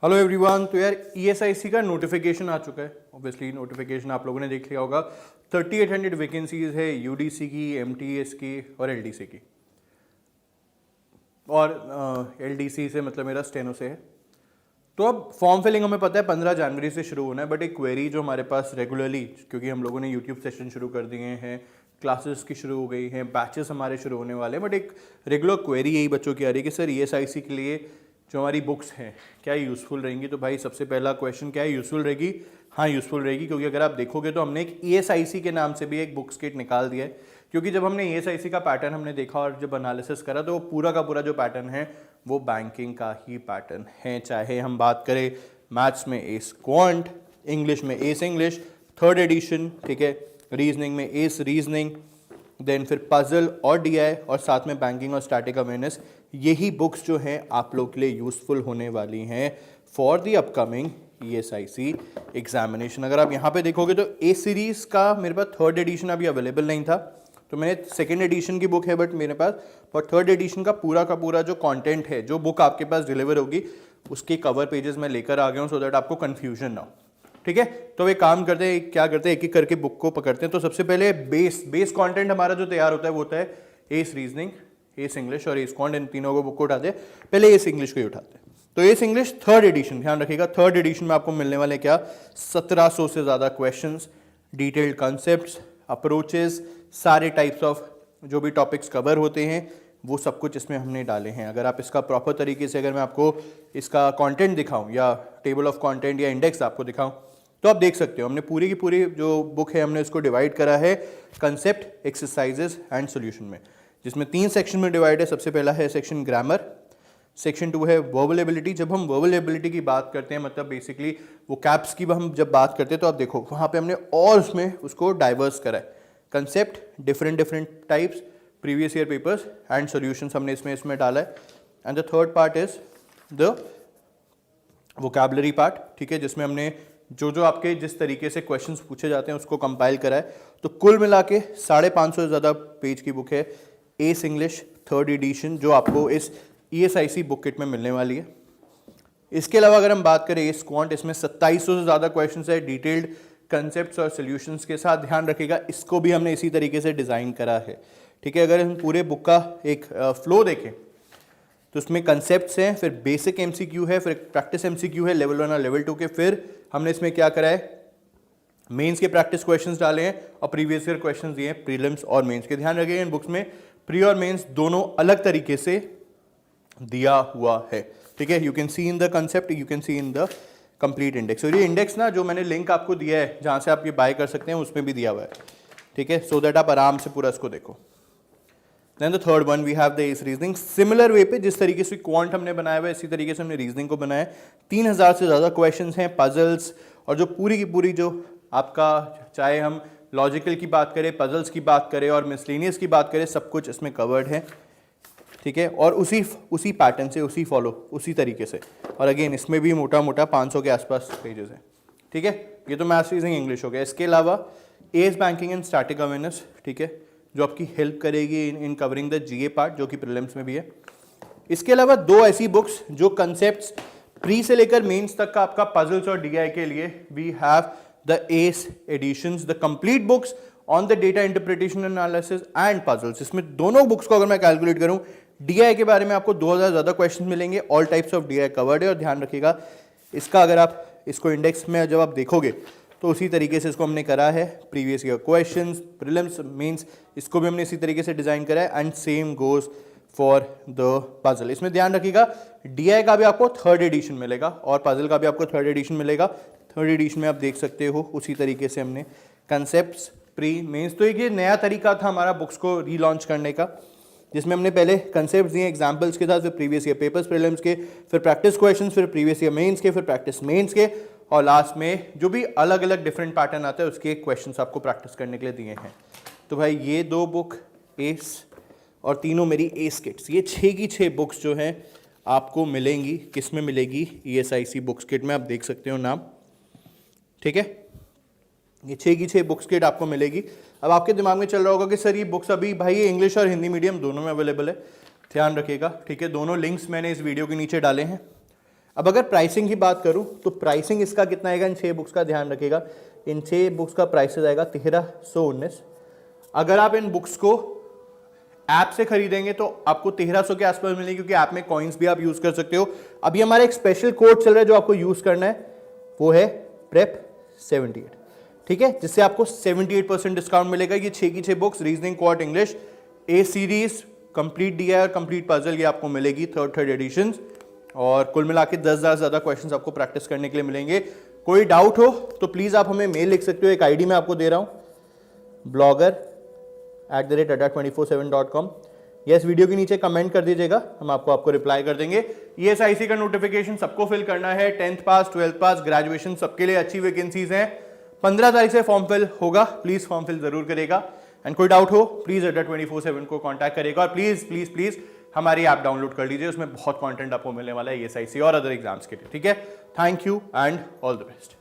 Hello everyone. तो यार ESIC का नोटिफिकेशन आ चुका है। ऑब्वियसली नोटिफिकेशन आप लोगों ने देख लिया होगा। 3800 वैकेंसीज है यूडीसी की, एमटीएस की और एलडीसी की। और एलडीसी से मतलब मेरा स्टेनो से है। तो अब फॉर्म फिलिंग हमें पता है 15 जनवरी से शुरू होना है, बट एक क्वेरी जो हमारे पास रेगुलरली, क्योंकि हम लोगों ने यूट्यूब सेशन शुरू कर दिए हैं, क्लासेस की शुरू हो गई हैं, बैचेस हमारे शुरू होने वाले हैं, बट एक रेगुलर क्वेरी यही बच्चों की आ रही है कि सर ईएसआईसी के लिए जो हमारी बुक्स हैं क्या यूज़फुल रहेंगी। तो भाई सबसे पहला क्वेश्चन क्या है, यूज़फुल रहेगी? हाँ यूज़फुल रहेगी, क्योंकि अगर आप देखोगे तो हमने एक ईएसआईसी के नाम से भी एक बुक्स किट निकाल दिया है। क्योंकि जब हमने ईएसआईसी का पैटर्न हमने देखा और जब एनालिसिस करा तो वो पूरा का पूरा जो पैटर्न है वो बैंकिंग का ही पैटर्न है। चाहे हम बात करें मैथ्स में एस क्वांट, इंग्लिश में एस इंग्लिश थर्ड एडिशन, ठीक है, रीजनिंग में एस रीजनिंग, देन फिर पजल और डीआई और साथ में बैंकिंग और स्टैटिक अवेयरनेस, यही बुक्स जो हैं आप लोग के लिए यूज़फुल होने वाली हैं for the upcoming ESIC examination. अगर आप यहाँ पे देखोगे तो ए सीरीज़ का मेरे पास थर्ड एडिशन अभी अवेलेबल नहीं था, तो मैंने सेकेंड एडिशन की बुक है बट मेरे पास, और थर्ड एडिशन का पूरा जो कंटेंट है, जो बुक आपके पास डिलीवर होगी उसके कवर पेजेस मैं लेकर आ गया हूँ, सो दैट आपको कन्फ्यूजन ना हो। ठीक है, तो एक काम करते हैं, क्या करते हैं, एक एक करके बुक को पकड़ते हैं। तो सबसे पहले बेस कंटेंट हमारा जो तैयार होता है वो होता है एस रीजनिंग, एस इंग्लिश और एस क्वांट, इन तीनों को बुक को उठाते हैं। पहले एस इंग्लिश को ही उठाते हैं। तो एस इंग्लिश थर्ड एडिशन, ध्यान रखिएगा, थर्ड एडिशन में आपको मिलने वाले क्या, 1700 से ज़्यादा क्वेश्चंस, डिटेल्ड कॉन्सेप्ट्स, अप्रोचेस, सारे टाइप्स ऑफ जो भी टॉपिक्स कवर होते हैं वो सब कुछ इसमें हमने डाले हैं। अगर आप इसका प्रॉपर तरीके से, अगर मैं आपको इसका कंटेंट दिखाऊं या टेबल ऑफ कंटेंट या इंडेक्स आपको दिखाऊं तो आप देख सकते हो हमने पूरी की पूरी जो बुक है हमने इसको डिवाइड करा है कंसेप्ट, एक्सरसाइजेस एंड सॉल्यूशन में, जिसमें 3 सेक्शन में डिवाइड है। सबसे पहला है सेक्शन ग्रामर, सेक्शन 2 है वर्बल एबिलिटी। जब हम वर्बल एबिलिटी की बात करते हैं मतलब बेसिकली वो कैप्स की हम जब बात करते हैं तो आप देखो वहाँ पे हमने और उसमें उसको डाइवर्स करा है, concept, different types, previous year papers and solutions हमने इसमें डाला है। And the third part is the vocabulary part, ठीक है, जिसमें हमने जो आपके जिस तरीके से क्वेश्चंस पूछे जाते हैं उसको कंपाइल करा है। तो कुल मिला के 550 से ज़्यादा पेज की बुक है एस इंग्लिश थर्ड एडिशन, जो आपको इस ईएसआईसी बुक किट में मिलने वाली है। इसके अलावा अगर हम बात करें एस क्वांट, इसमें 2700 से ज़्यादा क्वेश्चंस है डिटेल्ड कंसेप्ट्स और सॉल्यूशंस के साथ। ध्यान रखिएगा इसको भी हमने इसी तरीके से डिज़ाइन करा है, ठीक है। अगर हम पूरे बुक का एक फ्लो देखें तो उसमें कंसेप्ट्स हैं, फिर बेसिक एमसीक्यू है, फिर प्रैक्टिस एमसीक्यू है लेवल 1 और लेवल 2 के, फिर हमने इसमें क्या करा है, मेंस के प्रैक्टिस क्वेश्चंस डाले हैं और प्रीवियस ईयर क्वेश्चंस दिए हैं प्रीलिम्स और मेंस के। ध्यान रखिएगा इन बुक्स में प्री और मेंस दोनों अलग तरीके से दिया हुआ है, ठीक है। You can see in the concept, you can see in the complete index. और ये इंडेक्स ना जो मैंने लिंक आपको दिया है जहाँ से आप ये बाय कर सकते हैं उसमें भी दिया हुआ है, ठीक है, सो दैट आप आराम से पूरा इसको देखो। Then the third one we have the S reasoning. Similar way पे जिस तरीके से क्वांट हमने बनाया हुआ है इसी तरीके से हमने रीजनिंग को बनाया है। 3000 से ज़्यादा क्वेश्चंस हैं, पजल्स, और जो पूरी की पूरी जो आपका, चाहे हम लॉजिकल की बात करें, पजल्स की बात करें और मिसलेनियस की बात करें, सब कुछ इसमें कवर्ड है, ठीक है। और उसी पैटर्न से उसी तरीके से, और अगेन इसमें भी मोटा 500 के आसपास पेजेस हैं, ठीक है। ये तो मैथ्स रीजनिंग इंग्लिश हो गया। इसके अलावा S banking and static awareness, ठीक है, जो आपकी हेल्प करेगी इन कवरिंग द जीए पार्ट, जो कि प्रीलिम्स में भी है। इसके अलावा 2 ऐसी बुक्स जो कंसेप्ट्स प्री से लेकर मेंस तक का आपका पजल्स और डीआई के लिए, we have the S editions, the complete books on the data interpretation analysis and puzzles. इसमें दोनों बुक्स को अगर मैं कैलकुलेट करूं, डीआई के बारे में आपको 2000 ज़्यादा क्वेश्चन मिलेंगे, all types of DI covered है। और ध्यान रखिएगा इसका अगर आप इसको इंडेक्स में जब आप देखोगे तो उसी तरीके से इसको हमने करा है, previous year questions, prelims, mains, इसको भी हमने इसी तरीके से डिज़ाइन करा है। And same goes for the puzzle. इसमें ध्यान रखिएगा डीआई का भी आपको थर्ड एडिशन मिलेगा और पजल का भी आपको थर्ड एडिशन मिलेगा। थर्ड एडिशन में आप देख सकते हो उसी तरीके से हमने कंसेप्ट्स, प्री, मेंस। तो एक ये नया तरीका था हमारा बुक्स को रीलॉन्च करने का, जिसमें हमने पहले कंसेप्ट दिए एग्जाम्पल्स के साथ, फिर प्रीवियस ईयर पेपर्स प्रीलिम्स के, फिर प्रैक्टिस क्वेश्चंस, फिर प्रीवियस ईयर मेंस के, फिर प्रैक्टिस मेंस के, और लास्ट में जो भी अलग अलग डिफरेंट पैटर्न आता है उसके क्वेश्चंस आपको प्रैक्टिस करने के लिए दिए हैं। तो भाई ये 2 बुक एस और तीनों मेरी एस किट्स, ये 6 की 6 बुक्स जो हैं आपको मिलेंगी। किस में मिलेगी? ईएसआईसी बुक्स किट में, आप देख सकते हो नाम, ठीक है। ये 6 की 6 बुक्स किट आपको मिलेगी। अब आपके दिमाग में चल रहा होगा कि सर ये बुक्स अभी भाई ये इंग्लिश और हिंदी मीडियम दोनों में अवेलेबल है। ध्यान रखिएगा, ठीक है, दोनों लिंक्स मैंने इस वीडियो के नीचे डाले हैं। अब अगर प्राइसिंग की बात करूं तो प्राइसिंग इसका कितना आएगा, इन 6 बुक्स का ध्यान रखिएगा, इन 6 बुक्स का प्राइसेस आएगा 1319। अगर आप इन बुक्स को ऐप से खरीदेंगे तो आपको 1300 के आसपास मिलेगी, क्योंकि ऐप में कॉइन्स भी आप यूज कर सकते हो। अभी हमारा एक स्पेशल कोड चल रहा है जो आपको यूज करना है, वो है प्रेप 78, ठीक है, जिससे आपको 78% डिस्काउंट मिलेगा। ये 6 की 6 बुक्स, रीजनिंग, क्वाट, इंग्लिश, ए सीरीज, कंप्लीट डीआई और कंप्लीट पजल, ये आपको मिलेगी थर्ड एडिशन, और कुल मिला के 10,000 ज्यादा क्वेश्चंस आपको प्रैक्टिस करने के लिए मिलेंगे। कोई डाउट हो तो प्लीज आप हमें मेल लिख सकते हो, एक आईडी मैं आपको दे रहा हूं, blogger@adda247.com। यस, वीडियो के नीचे कमेंट कर दीजिएगा, हम आपको रिप्लाई कर देंगे। ESIC का नोटिफिकेशन सबको फिल करना है, 10th पास, 12th पास, ग्रेजुएशन, सबके लिए अच्छी वैकेंसीज हैं। 15 तारीख से फॉर्म फिल होगा, प्लीज फॉर्म फिल जरूर करेगा। एंड कोई डाउट हो प्लीज adda247 को कॉन्टैक्ट करेगा, और प्लीज प्लीज प्लीज हमारी ऐप डाउनलोड कर लीजिए, उसमें बहुत कंटेंट आपको मिलने वाला है ESIC और अदर एग्जाम्स के लिए, ठीक है। Thank you and all the best.